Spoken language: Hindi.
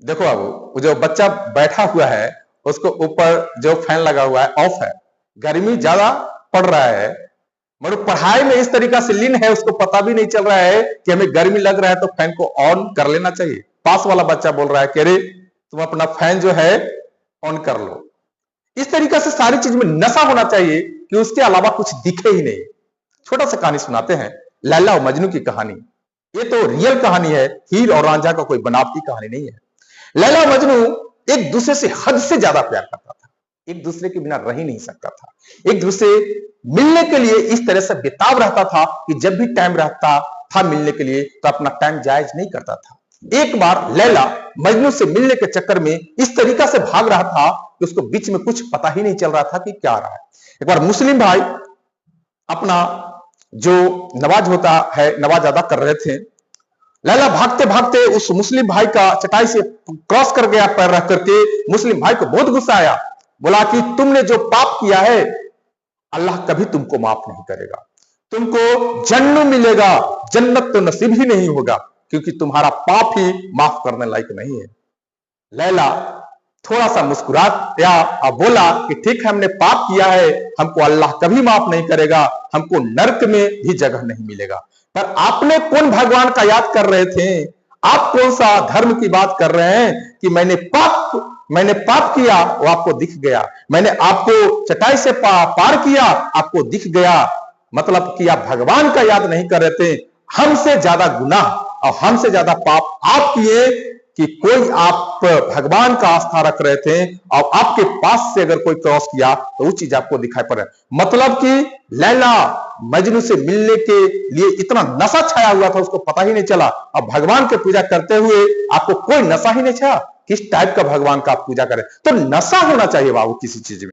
देखो बाबू, वो जो बच्चा बैठा हुआ है उसको ऊपर जो फैन लगा हुआ है ऑफ है, गर्मी ज्यादा पड़ रहा है, मगर पढ़ाई में इस तरीका से लीन है, उसको पता भी नहीं चल रहा है कि हमें गर्मी लग रहा है तो फैन को ऑन कर लेना चाहिए। पास वाला बच्चा बोल रहा है कि अरे तुम अपना फैन जो है ऑन कर लो। इस तरीका से सारी चीज में नशा होना चाहिए कि उसके अलावा कुछ दिखे ही नहीं। छोटा सा कहानी सुनाते हैं, लैला और मजनू की कहानी। ये तो रियल कहानी है, हीर और रांझा का कोई बनावटी कहानी नहीं है। लैला और मजनू एक दूसरे से हद से ज्यादा प्यार करता था, एक दूसरे के बिना रह ही नहीं सकता था। एक दूसरे मिलने के लिए इस तरह से बेताब रहता था कि जब भी टाइम रहता था मिलने के लिए तो अपना टाइम जायज नहीं करता था। एक बार लैला मजनू से मिलने के चक्कर में इस तरीका से भाग रहा था कि उसको बीच में कुछ पता ही नहीं चल रहा था कि क्या रहा है। एक बार मुस्लिम भाई अपना जो नमाज होता है नमाज अदा कर रहे थे। लैला भागते भागते उस मुस्लिम भाई का चटाई से क्रॉस कर गया पैर रख करके। मुस्लिम भाई को बहुत गुस्सा आया, बोला कि तुमने जो पाप किया है अल्लाह कभी तुमको माफ नहीं करेगा, तुमको जन्नत मिलेगा, जन्नत तो नसीब ही नहीं होगा क्योंकि तुम्हारा पाप ही माफ करने लायक नहीं है। लैला थोड़ा सा मुस्कुराया और बोला कि ठीक है, हमने पाप किया है, हमको अल्लाह कभी माफ नहीं करेगा, हमको नरक में भी जगह नहीं मिलेगा। पर आपने कौन भगवान का याद कर रहे थे? आप कौन सा धर्म की बात कर रहे हैं कि मैंने पाप किया वो आपको दिख गया, मैंने आपको चटाई से पार किया आपको दिख गया। मतलब कि आप भगवान का याद नहीं कर रहे थे। हमसे ज्यादा गुनाह और हमसे ज्यादा पाप आप किए कि कोई आप भगवान का आस्था रख रहे थे और आपके पास से अगर कोई क्रॉस किया तो वो चीज आपको दिखाई पड़ रहा है। मतलब कि लैला मजनू से मिलने के लिए इतना नशा छाया हुआ था उसको पता ही नहीं चला। अब भगवान की पूजा करते हुए आपको कोई नशा ही नहीं छाया, किस टाइप का भगवान का आप पूजा करें। तो नशा होना चाहिए बाबू किसी चीज में।